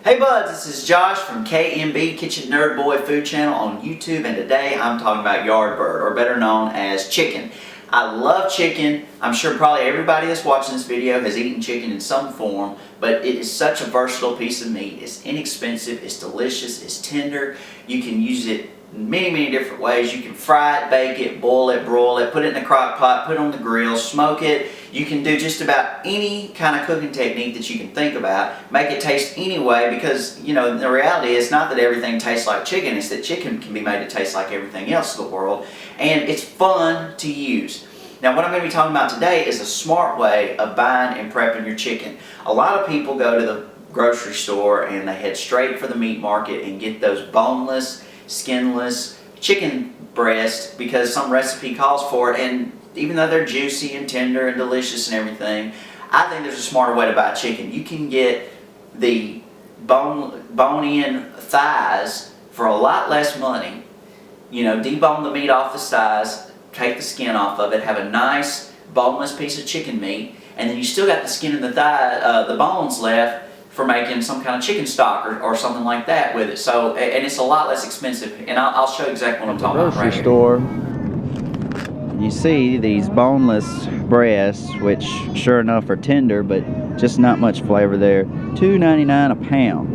Hey buds, this is Josh from KMB Kitchen Nerd Boy Food Channel on YouTube, and today I'm talking about yard bird, or better known as chicken. I love chicken. I'm sure probably everybody that's watching this video has eaten chicken in some form, but it is such a versatile piece of meat. It's inexpensive, it's delicious, it's tender. You can use it many different ways. You can fry it, bake it, boil it, broil it, put it in the crock pot, put it on the grill, smoke it. You can do just about any kind of cooking technique that you can think about. Make it taste any way, because you know the reality is not that everything tastes like chicken, it's that chicken can be made to taste like everything else in the world, and it's fun to use. Now what I'm going to be talking about today is a smart way of buying and prepping your chicken. A lot of people go to the grocery store and they head straight for the meat market and get those boneless, skinless chicken breast because some recipe calls for it, and even though they're juicy and tender and delicious and everything, I think there's a smarter way to buy chicken. You can get the bone-in thighs for a lot less money. You know, debone the meat off the thighs, take the skin off of it, have a nice boneless piece of chicken meat, and then you still got the skin and the bones left for making some kind of chicken stock or something like that with it. So, and it's a lot less expensive, and I'll show you exactly what I'm talking about right here. Grocery store, you see these boneless breasts, which sure enough are tender, but just not much flavor there. $2.99 a pound.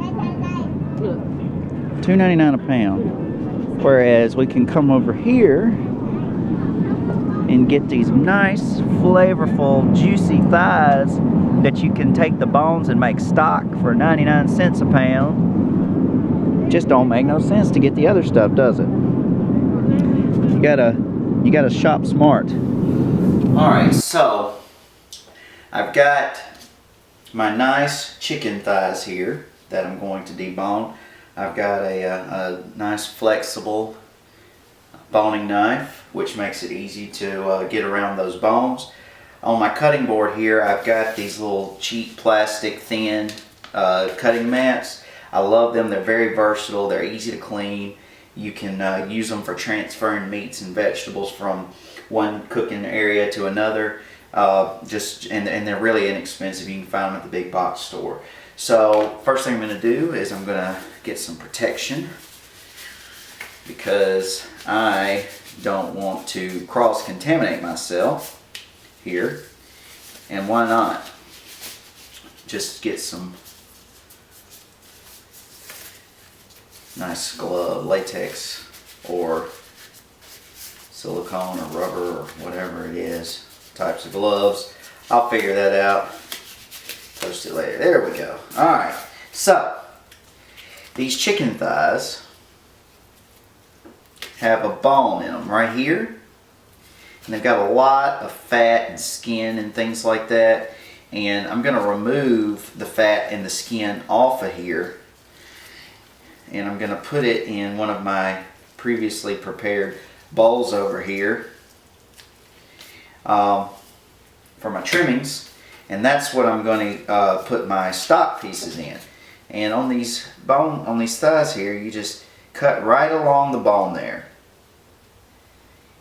$2.99 a pound. Whereas we can come over here and get these nice, flavorful, juicy thighs that you can take the bones and make stock for 99 cents a pound. Just don't make no sense to get the other stuff, does it? You gotta shop smart. Alright, so I've got my nice chicken thighs here that I'm going to debone. I've got a nice flexible boning knife, which makes it easy to get around those bones. On my cutting board here, I've got these little cheap plastic thin cutting mats. I love them. They're very versatile. They're easy to clean. You can use them for transferring meats and vegetables from one cooking area to another. And they're really inexpensive. You can find them at the big box store. So first thing I'm going to do is I'm going to get some protection, because I don't want to cross-contaminate myself here. And why not just get some nice glove, latex or silicone or rubber or whatever it is, types of gloves. I'll figure that out, post it later. There we go. Alright, so these chicken thighs have a bone in them right here, and they've got a lot of fat and skin and things like that, and I'm going to remove the fat and the skin off of here, and I'm going to put it in one of my previously prepared bowls over here for my trimmings, and that's what I'm going to put my stock pieces in. And on these thighs here, you just cut right along the bone there.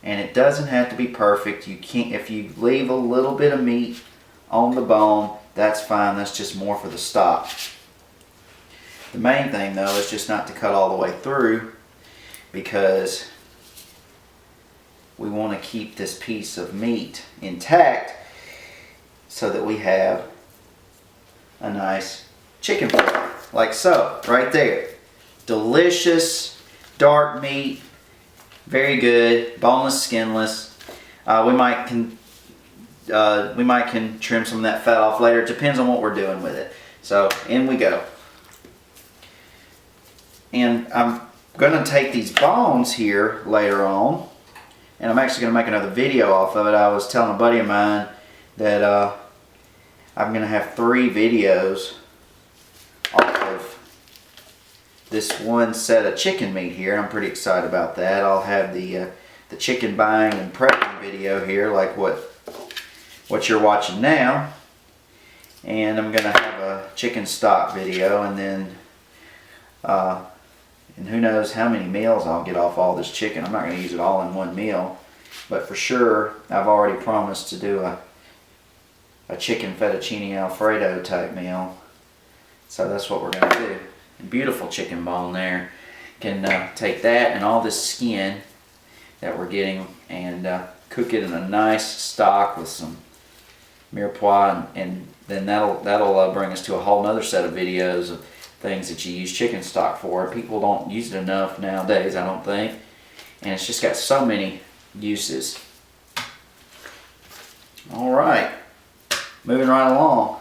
And it doesn't have to be perfect. You can't, if you leave a little bit of meat on the bone, that's fine. That's just more for the stock. The main thing though is just not to cut all the way through, because we want to keep this piece of meat intact so that we have a nice chicken fillet, like so, right there. Delicious dark meat, very good, boneless, skinless. We might can trim some of that fat off later. It depends on what we're doing with it. So in we go. And I'm going to take these bones here later on, and I'm actually going to make another video off of it. I was telling a buddy of mine that I'm going to have 3 videos off of this one set of chicken meat here. I'm pretty excited about that. I'll have the chicken buying and prepping video here, like what you're watching now, and I'm gonna have a chicken stock video, and then and who knows how many meals I'll get off all this chicken. I'm not going to use it all in one meal, but for sure I've already promised to do a chicken fettuccine alfredo type meal. So that's what we're going to do. Beautiful chicken bone there. Can take that and all this skin that we're getting and cook it in a nice stock with some mirepoix, and then that'll bring us to a whole nother set of videos of things that you use chicken stock for. People don't use it enough nowadays, I don't think, and it's just got so many uses. Alright, moving right along.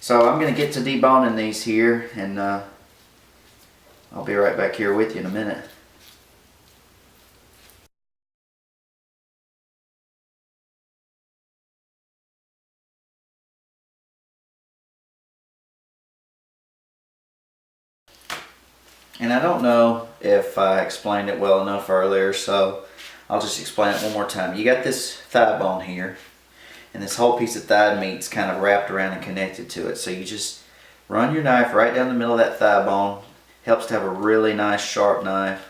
So I'm going to get to deboning these here, and I'll be right back here with you in a minute. And I don't know if I explained it well enough earlier, so I'll just explain it one more time. You got this thigh bone here, and this whole piece of thigh meat's kind of wrapped around and connected to it. So you just run your knife right down the middle of that thigh bone. Helps to have a really nice sharp knife.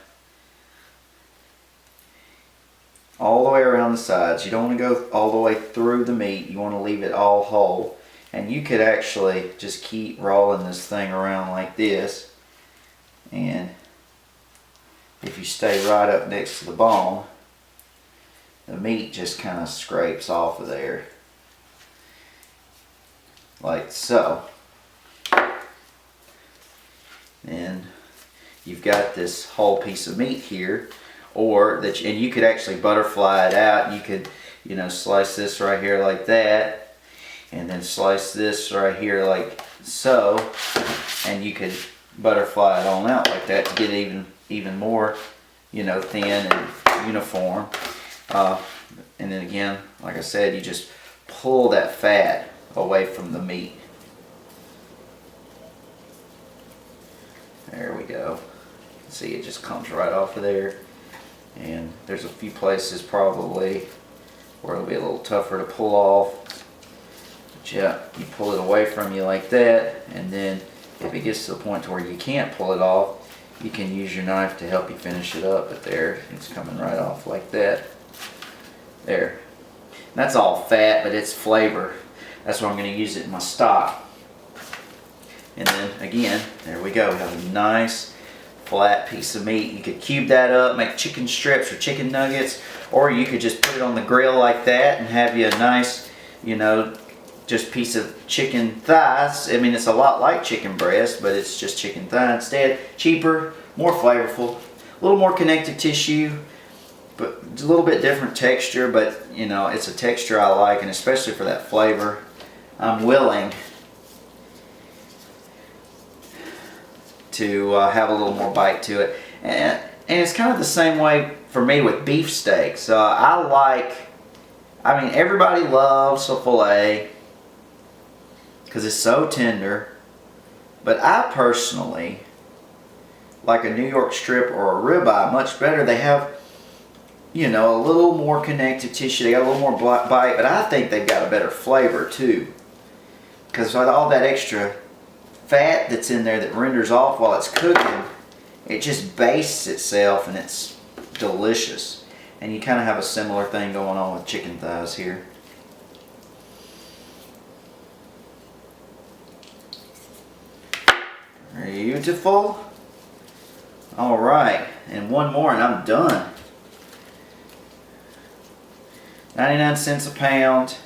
All the way around the sides. You don't want to go all the way through the meat. You want to leave it all whole. And you could actually just keep rolling this thing around like this. And if you stay right up next to the bone, the meat just kind of scrapes off of there. Like so. And you've got this whole piece of meat here, and you could actually butterfly it out. You could, slice this right here like that, and then slice this right here like so, and you could butterfly it on out like that to get it even more, thin and uniform. And then again, like I said, you just pull that fat away from the meat. There we go. See, it just comes right off of there. And there's a few places probably where it'll be a little tougher to pull off. But yeah, you pull it away from you like that, and then if it gets to the point to where you can't pull it off, you can use your knife to help you finish it up. But there, it's coming right off like that. There. And that's all fat, but it's flavor. That's why I'm going to use it in my stock. And then again, there we go. We have a nice flat piece of meat. You could cube that up, make chicken strips or chicken nuggets, or you could just put it on the grill like that and have you a nice, just piece of chicken thighs. I mean, it's a lot like chicken breast, but it's just chicken thigh instead. Cheaper, more flavorful, a little more connective tissue, but a little bit different texture, but it's a texture I like, and especially for that flavor, I'm willing to have a little more bite to it. And it's kind of the same way for me with beef steaks. Everybody loves a filet because it's so tender, but I personally like a New York strip or a ribeye much better. They have a little more connective tissue, they got a little more bite, but I think they've got a better flavor too, because with all that extra fat that's in there that renders off while it's cooking, it just bastes itself and it's delicious. And you kind of have a similar thing going on with chicken thighs here. Beautiful. Alright, and one more and I'm done. 99 cents a pound.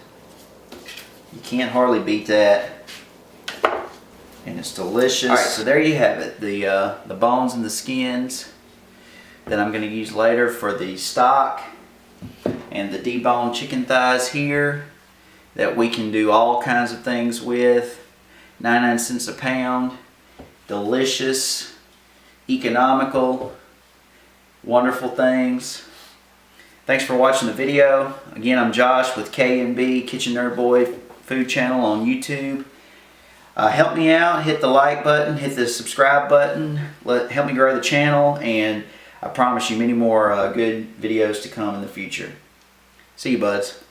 You can't hardly beat that. And it's delicious. Alright, so there you have it. The bones and the skins that I'm going to use later for the stock, and the deboned chicken thighs here that we can do all kinds of things with. 99 cents a pound. Delicious, economical, wonderful things. Thanks for watching the video. Again, I'm Josh with K&B Kitchen Nerd Boy Food Channel on YouTube. Help me out, hit the like button, hit the subscribe button, help me grow the channel, and I promise you many more good videos to come in the future. See you, buds.